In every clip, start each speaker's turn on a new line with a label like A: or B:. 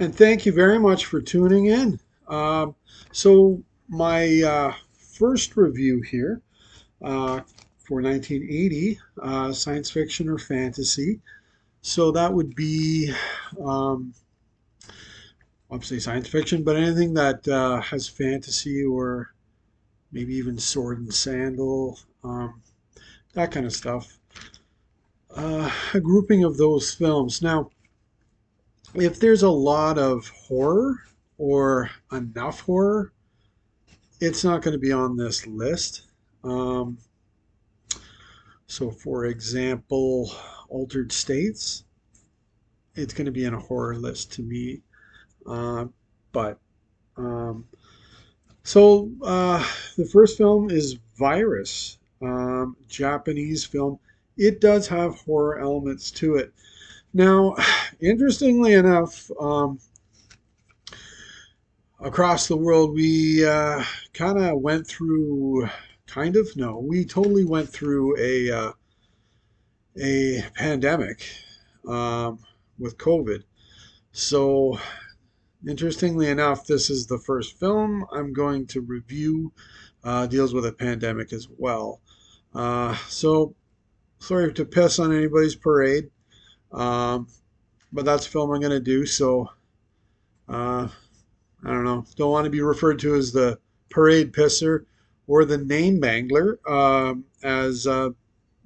A: And thank you very much for tuning in. So, my first review here uh, for 1980, science fiction or fantasy. So, that would be, um, obviously, science fiction, but anything that has fantasy or maybe even sword and sandal, that kind of stuff. A grouping of those films. Now, if there's a lot of horror or enough horror, it's not going to be on this list. Um, so, for example, Altered States, it's going to be in a horror list to me. Uh, but um, so the first film is Virus, Japanese film. It does have horror elements to it. Now, interestingly enough, across the world, we kind of went through, kind of, no, we totally went through a pandemic um, with COVID. So, interestingly enough, this is the first film I'm going to review, deals with a pandemic as well. So, sorry to piss on anybody's parade, um, but that's the film I'm going to do. So, uh, I don't know. Don't want to be referred to as the parade pisser or the name bangler, as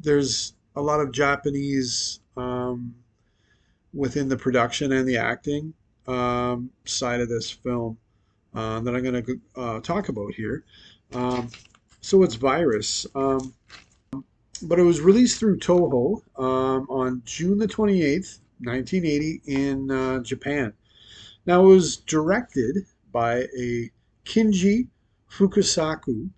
A: there's a lot of Japanese within the production and the acting side of this film that I'm going to talk about here. Um, so it's Virus, but it was released through Toho on June the 28th, 1980, in Japan. Now, it was directed by a Kinji Fukasaku.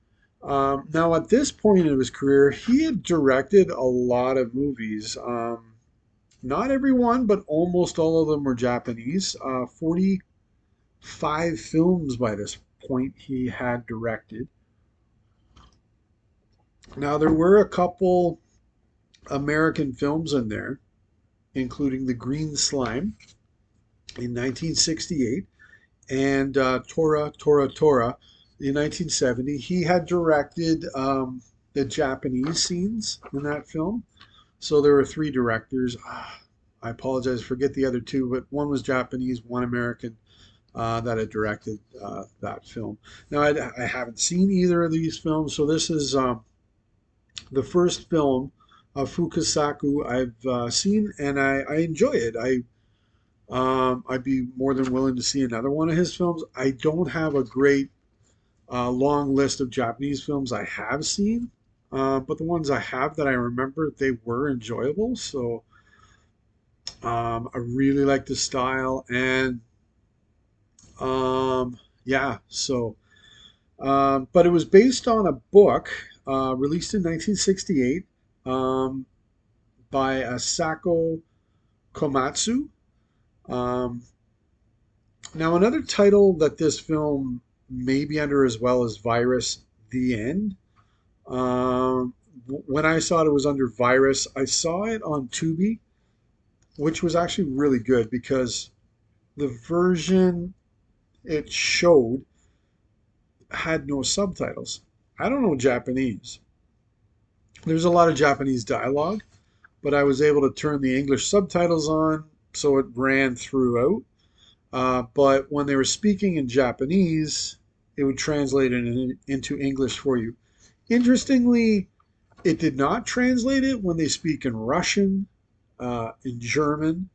A: Now, at this point in his career, he had directed a lot of movies. Not every one, but almost all of them were Japanese. 45 films by this point he had directed. Now, there were a couple American films in there, including The Green Slime in 1968 and Tora, Tora, Tora in 1970. He had directed the Japanese scenes in that film. So there were three directors. I apologize, forget the other two, but one was Japanese, one American that had directed that film. Now, I haven't seen either of these films, so this is the first film of Fukasaku I've seen, and I enjoy it. I'd be more than willing to see another one of his films. I don't have a great long list of Japanese films I have seen, but the ones I have that I remember, they were enjoyable. So I really like the style, and yeah, so but it was based on a book released in 1968 um, by Asako Komatsu. Um, Now, another title that this film may be under as well as Virus: The End. When I saw it was under Virus. I saw it on Tubi, which was actually really good because the version it showed had no subtitles. I don't know Japanese. There's a lot of Japanese dialogue, but I was able to turn the English subtitles on so it ran throughout. But when they were speaking in Japanese, it would translate it into English for you. Interestingly, it did not translate it when they speak in Russian, in German,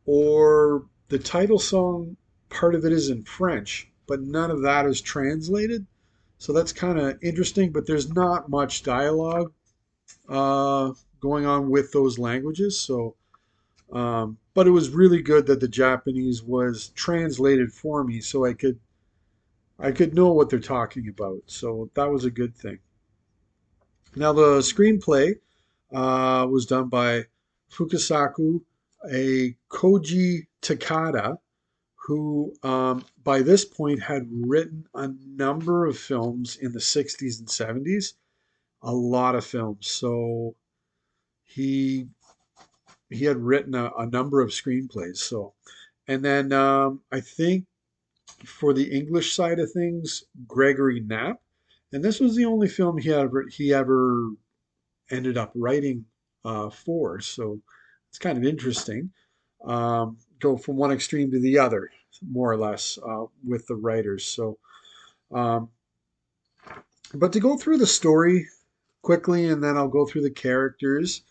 A: or the title song, part of it is in French, but none of that is translated. So that's kind of interesting, but there's not much dialogue uh, going on with those languages. So but it was really good that the Japanese was translated for me, so I could know what they're talking about. So that was a good thing. Now the screenplay was done by Fukasaku, a Koji Takada, who by this point had written a number of films in the 60s and 70s, a lot of films. So he he had written a number of screenplays. So And then I think for the English side of things, Gregory Knapp. And this was the only film he ever ended up writing for. So it's kind of interesting. Go from one extreme to the other, more or less, with the writers. So, um, but to go through the story quickly, and then I'll go through the characters.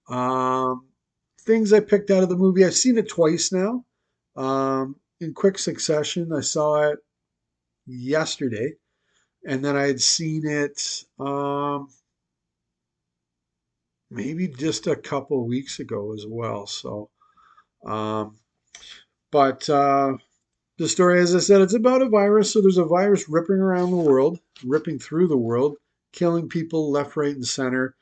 A: Um, Things I picked out of the movie. I've seen it twice now, in quick succession. I saw it yesterday, and then I had seen it maybe just a couple weeks ago as well. So, um, but the story, as I said, it's about a virus. So there's a virus ripping around the world, ripping through the world, killing people left, right, and center.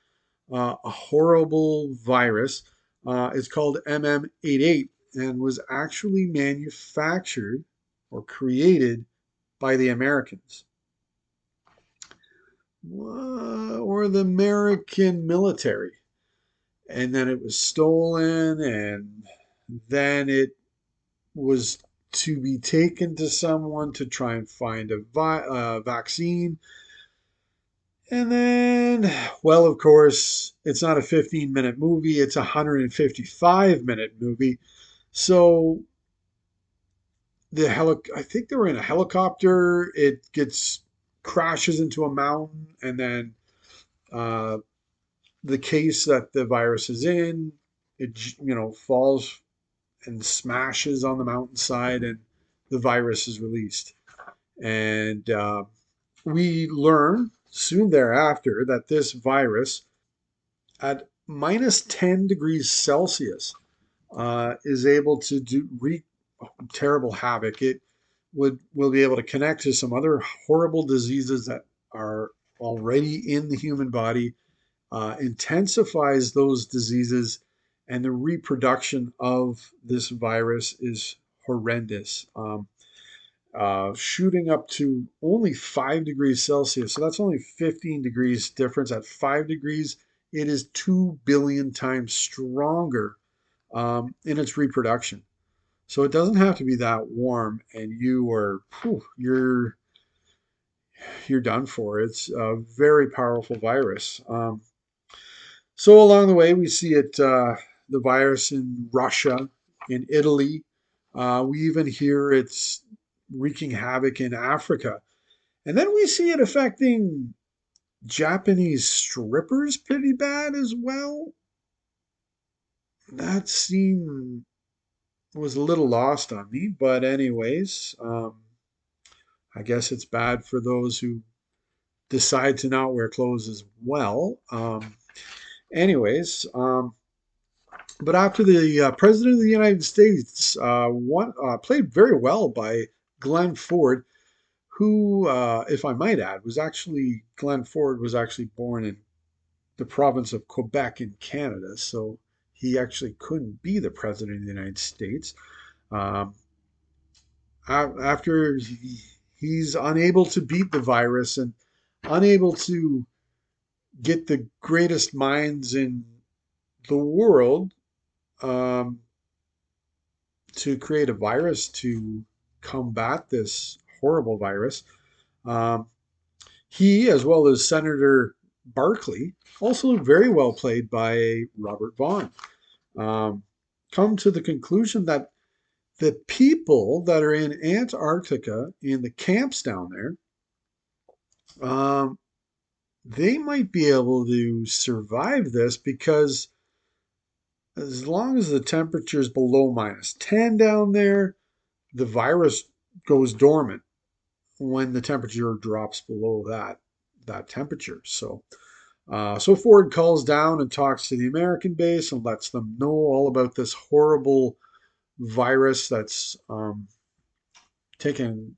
A: A horrible virus. It's called MM88 and was actually manufactured or created by the Americans or the American military. And then it was stolen, and then it was to be taken to someone to try and find a vaccine. And then, well, of course, it's not a 15-minute movie, it's a 155-minute movie. So I think they were in a helicopter. It gets crashes into a mountain, and then uh, the case that the virus is in, it falls and smashes on the mountainside, and the virus is released. And we learn soon thereafter that this virus, at minus 10 degrees Celsius, is able to wreak terrible havoc. It will be able to connect to some other horrible diseases that are already in the human body, intensifies those diseases, and the reproduction of this virus is horrendous. Shooting up to only 5 degrees Celsius. So that's only 15 degrees difference. At 5 degrees, it is 2 billion times stronger in its reproduction. So it doesn't have to be that warm, and you're done for. It's a very powerful virus. So along the way, we see the virus in Russia, in Italy. We even hear it's wreaking havoc in Africa. And then we see it affecting Japanese strippers pretty bad as well. That scene was a little lost on me, but anyways, I guess it's bad for those who decide to not wear clothes as well. Anyways, but after the President of the United States, played very well by Glenn Ford, who, if I might add, Glenn Ford was actually born in the province of Quebec in Canada, so he actually couldn't be the President of the United States. Um, After he's unable to beat the virus and unable to get the greatest minds in the world um, to create a virus to combat this horrible virus. Um, he, as well as Senator Barkley, also very well played by Robert Vaughn, um, come to the conclusion that the people that are in Antarctica, in the camps down there, um, they might be able to survive this because as long as the temperature is below minus 10 down there, the virus goes dormant when the temperature drops below that temperature. So Ford calls down and talks to the American base and lets them know all about this horrible virus that's taken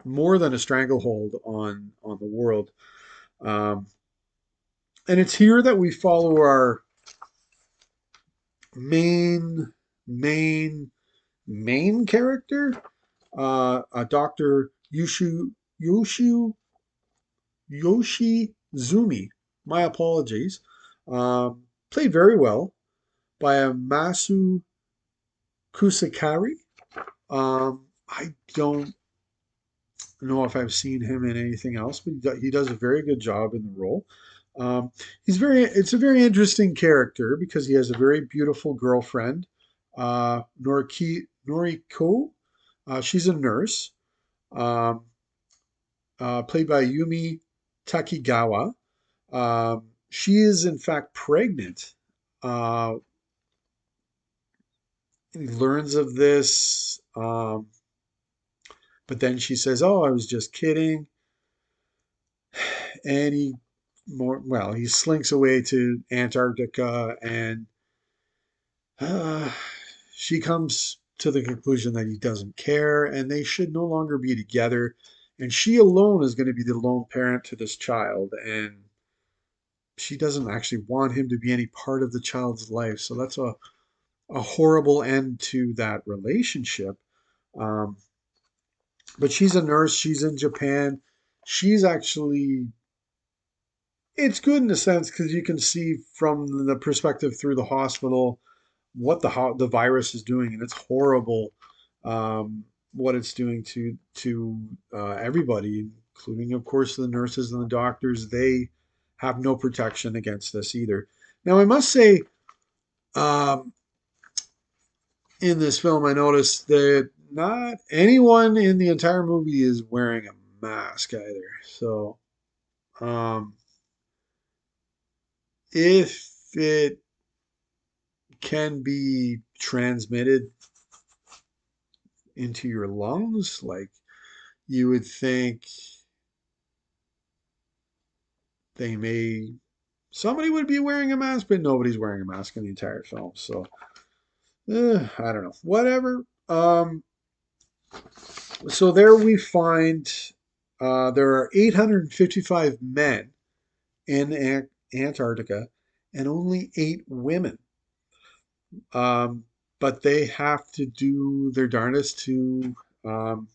A: more than a stranglehold on the world. Um, and it's here that we follow our main main main character, Dr. Yoshu Yoshizumi. My apologies. Played very well by a Masu Kusakari. I don't know if I've seen him in anything else, but he does a very good job in the role. Um, it's a very interesting character because he has a very beautiful girlfriend, Noriko. She's a nurse, um, played by Yumi Takigawa. She is in fact pregnant. Uh, he learns of this, but then she says, "Oh, I was just kidding," and he slinks away to Antarctica, and uh, she comes to the conclusion that he doesn't care, and they should no longer be together. And she alone is going to be the lone parent to this child, and she doesn't actually want him to be any part of the child's life. So that's a horrible end to that relationship. Um, but she's a nurse. She's in Japan. She's actually it's good in a sense because you can see from the perspective through the hospital what the virus is doing, and it's horrible. What it's doing to everybody, including of course the nurses and the doctors. They have no protection against this either. Now I must say, um, in this film, I noticed that not anyone in the entire movie is wearing a mask either. So um, if it can be transmitted into your lungs, like you would think they may somebody would be wearing a mask, but nobody's wearing a mask in the entire film. So I don't know, whatever. So there we find there are 855 men in Antarctica and only 8 women. Um, but they have to do their darndest to um,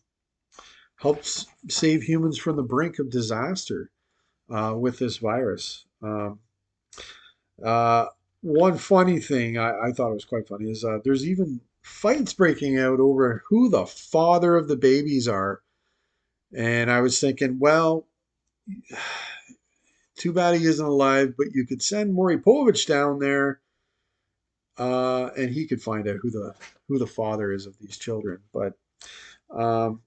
A: help save humans from the brink of disaster with this virus. Uh, One funny thing I thought was quite funny is there's even fights breaking out over who the father of the babies are. And I was thinking, well, too bad he isn't alive, but you could send Maury Povich down there, and he could find out who the father is of these children. But um,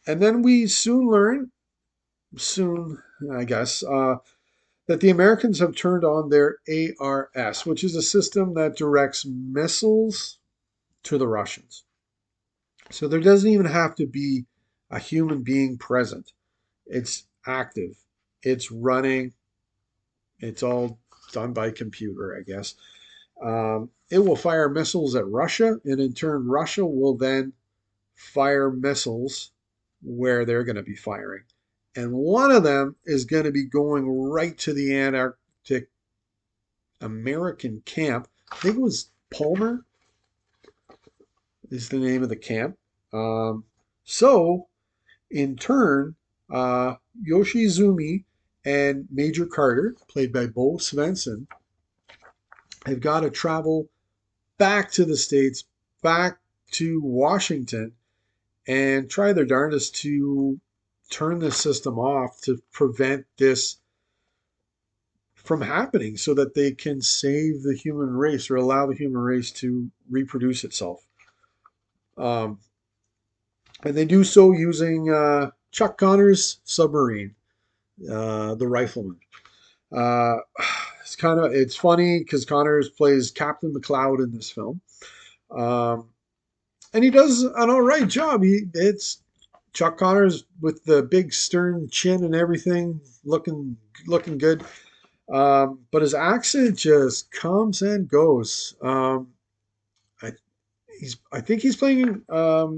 A: and then we soon learn, soon I guess, that the Americans have turned on their ARS, which is a system that directs missiles to the Russians. So there doesn't even have to be a human being present. It's active, it's running, it's all done by computer, I guess. It will fire missiles at Russia, and in turn, Russia will then fire missiles where they're going to be firing. And one of them is going to be going right to the Antarctic American camp. I think it was Palmer is the name of the camp. Um, so, in turn, Yoshizumi and Major Carter, played by Bo Svensson, have got to travel back to the States, back to Washington, and try their darndest to turn this system off to prevent this from happening so that they can save the human race or allow the human race to reproduce itself. Um, and they do so using Chuck Connor's submarine, the Rifleman. Uh, it's funny because Connors plays Captain McLeod in this film, um, and he does an all right job. It's Chuck Connors with the big stern chin and everything, looking good. But his accent just comes and goes. I I think he's playing a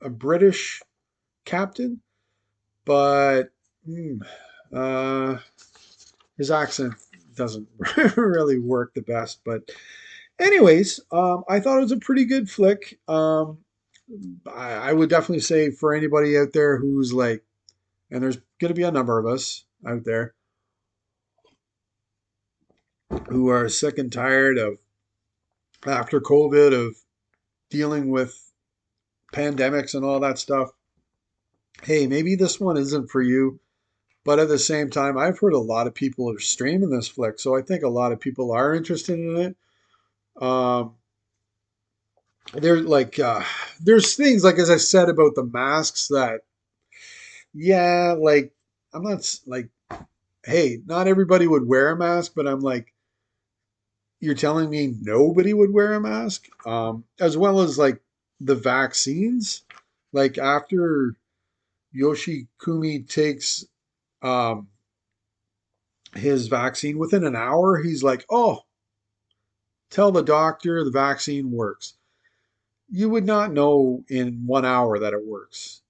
A: British captain, but mm, uh, his accent doesn't really work the best. But anyways, I thought it was a pretty good flick. I would definitely say for anybody out there who's like, and there's going to be a number of us out there who are sick and tired of after COVID of dealing with pandemics and all that stuff, hey, maybe this one isn't for you. But at the same time, I've heard a lot of people are streaming this flick, so I think a lot of people are interested in it. Um, there's like there's things like as I said about the masks that yeah, like I'm not like hey, not everybody would wear a mask, but I'm like you're telling me nobody would wear a mask, as well as like the vaccines. Like after Yoshikumi takes um, his vaccine, within an hour, he's like, "Oh, tell the doctor the vaccine works." You would not know in 1 hour that it works.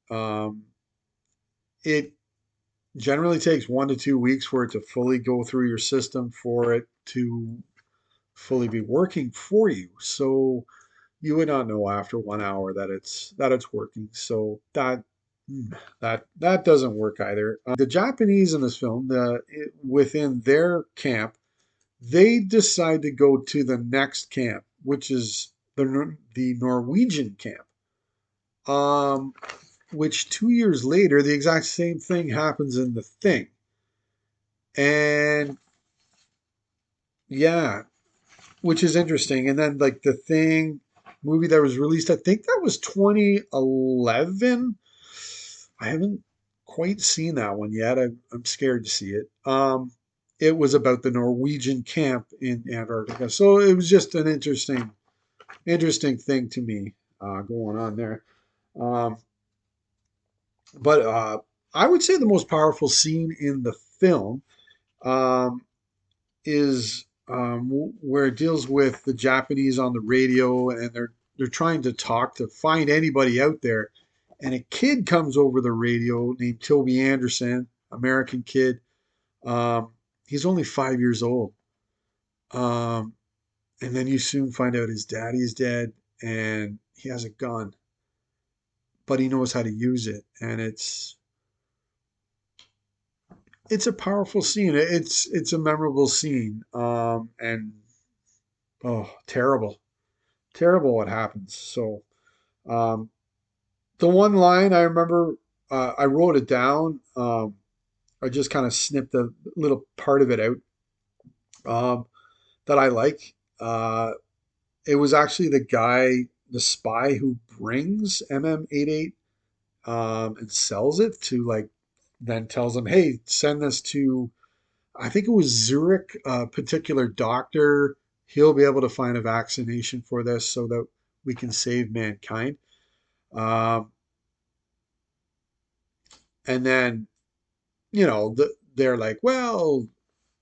A: It generally takes 1 to 2 weeks for it to fully go through your system for it to fully be working for you. So you would not know after 1 hour that it's working. So that doesn't work either. The Japanese in this film, within their camp, they decide to go to the next camp, which is the Norwegian camp. Um, which 2 years later, the exact same thing happens in the thing. And yeah, which is interesting. And then like the thing movie that was released, I think that was 2011. I haven't quite seen that one yet. I'm scared to see it. It was about the Norwegian camp in Antarctica, so it was just an interesting thing to me going on there. Um, but I would say the most powerful scene in the film um, is where it deals with the Japanese on the radio, and they're trying to talk to find anybody out there, and a kid comes over the radio named Toby Anderson, American kid. Um, he's only 5 years old, um, and then you soon find out his daddy is dead, and he has a gun, but he knows how to use it, and it's a powerful scene. It's a memorable scene, and oh, terrible what happens. So um, the one line I remember, I wrote it down. I just kind of snipped a little part of it out um, that I like. It was actually the guy, the spy who brings MM88 and sells it to like, then tells him, hey, send this to, I think it was Zurich, a particular doctor. He'll be able to find a vaccination for this so that we can save mankind. Um, and then, they're like, well,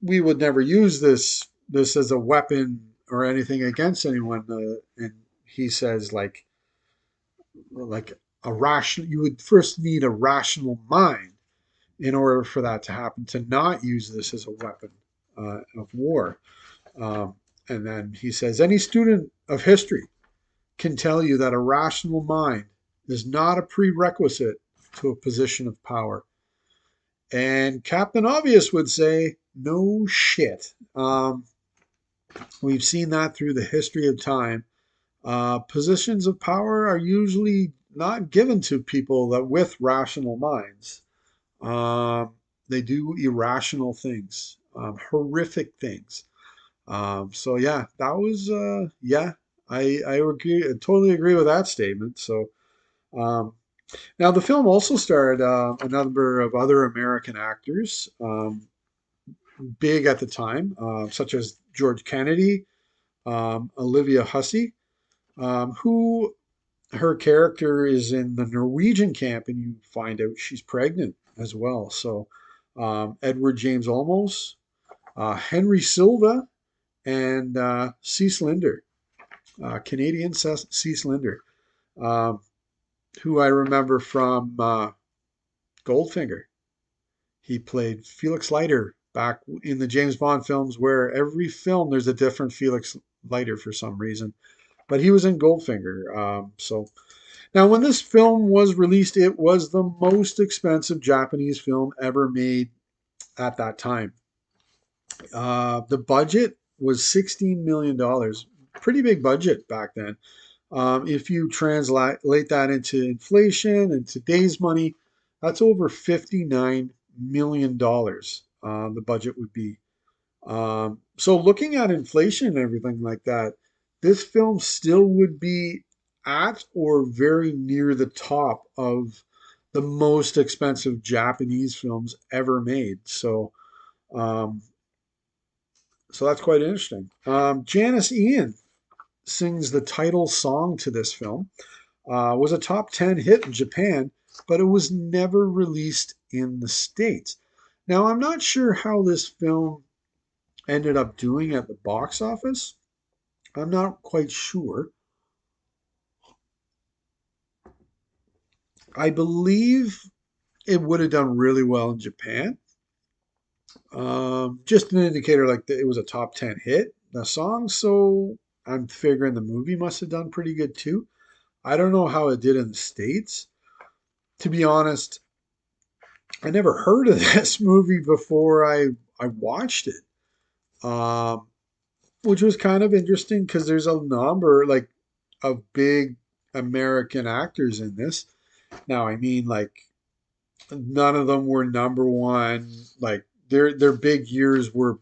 A: we would never use this as a weapon or anything against anyone. And he says, like a rational, you would first need a rational mind in order for that to happen, to not use this as a weapon of war. Um, and then he says, any student of history can tell you that a rational mind is not a prerequisite to a position of power. And Captain Obvious would say, no shit. We've seen that through the history of time. Positions of power are usually not given to people that with rational minds. Um, they do irrational things, horrific things. So yeah, that was yeah, I agree, I totally agree with that statement. So um, now the film also starred a number of other American actors, big at the time, such as George Kennedy, Olivia Hussey, who her character is in the Norwegian camp, and you find out she's pregnant as well. So Edward James Olmos, Henry Silva, and Cease Linder, Canadian Cease Linder, um, who I remember from Goldfinger. He played Felix Leiter back in the James Bond films, where every film there's a different Felix Leiter for some reason. But he was in Goldfinger. So now, when this film was released, it was the most expensive Japanese film ever made at that time. The budget was $16 million. Pretty big budget back then. If you translate that into inflation and today's money, that's over $59 million. The budget would be. So looking at inflation and everything like that, this film still would be at or very near the top of the most expensive Japanese films ever made. Um, so that's quite interesting. Janice Ian sings the title song to this film. Was a top 10 hit in Japan, but it was never released in the States. Now, I'm not sure how this film ended up doing at the box office. I'm not quite sure. I believe it would have done really well in Japan. Just an indicator like it was a top 10 hit, the song. So I'm figuring the movie must have done pretty good too. I don't know how it did in the States. To be honest, I never heard of this movie before I watched it, um, which was kind of interesting because there's a number like of big American actors in this. Now, I mean, like none of them were number one. Like their big years were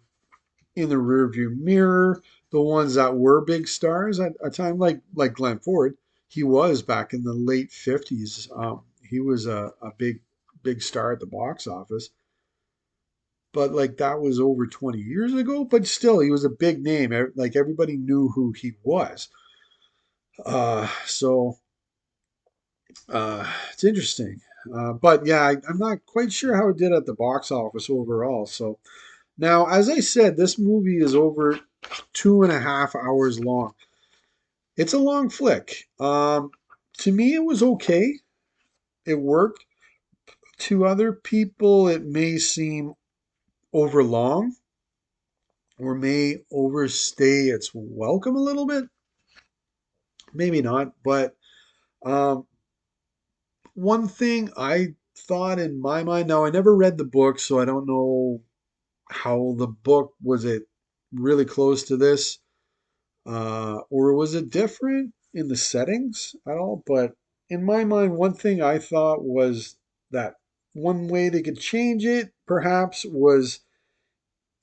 A: in the rearview mirror. The ones that were big stars at a time, like Glenn Ford, he was back in the late '50s. He was a big star at the box office, but like that was over 20 years ago. But still, he was a big name. Like everybody knew who he was. So it's interesting. But yeah, I'm not quite sure how it did at the box office overall. So now, as I said, this movie is over 2.5 hours long. It's a long flick. To me, it was okay. It worked. To other people, it may seem overlong or may overstay its welcome a little bit. Maybe not, but um, one thing I thought in my mind, now I never read the book, so I don't know how the book was it really close to this, or was it different in the settings at all? But in my mind, one thing I thought was that one way they could change it, perhaps, was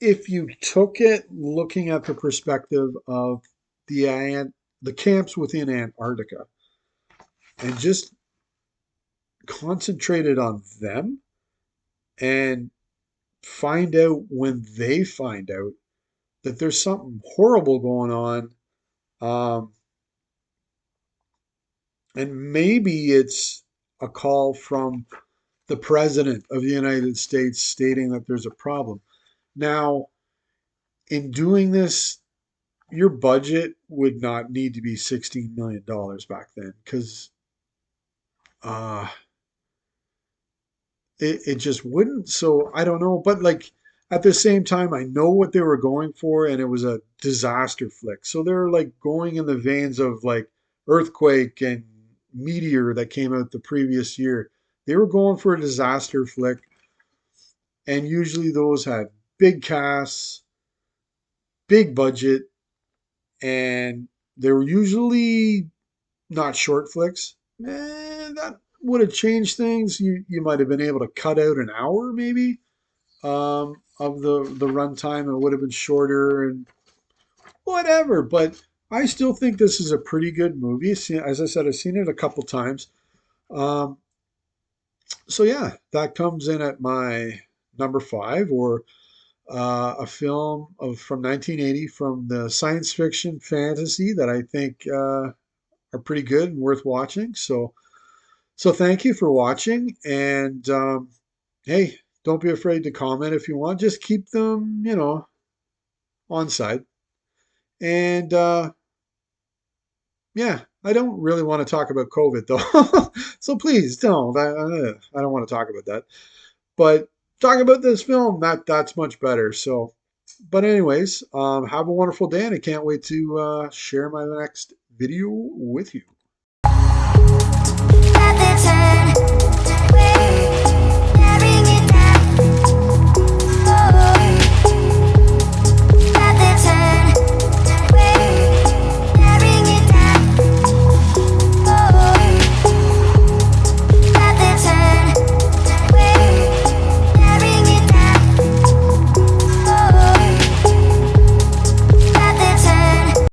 A: if you took it looking at the perspective of the camps within Antarctica and just concentrated on them and find out when they find out that there's something horrible going on. Um, and maybe it's a call from the president of the United States stating that there's a problem. Now, in doing this, your budget would not need to be $16 million back then because uh, it just wouldn't. So I don't know. But like at the same time, I know what they were going for, and it was a disaster flick. So they're like going in the veins of like Earthquake and Meteor that came out the previous year. They were going for a disaster flick, and usually those had big casts, big budget, and they were usually not short flicks. That would have changed things. You might have been able to cut out an hour maybe of the runtime. It would have been shorter and whatever. But I still think this is a pretty good movie. As I said, I've seen it a couple times. Um, so yeah, that comes in at my number five, or a film from 1980 from the science fiction fantasy that I think are pretty good and worth watching. So thank you for watching, and hey, don't be afraid to comment if you want. Just keep them, on side. And yeah, I don't really want to talk about COVID though, so please don't. I don't want to talk about that. But talk about this film, that's much better. So, but anyways, have a wonderful day, and I can't wait to share my next video with you.
B: At the turn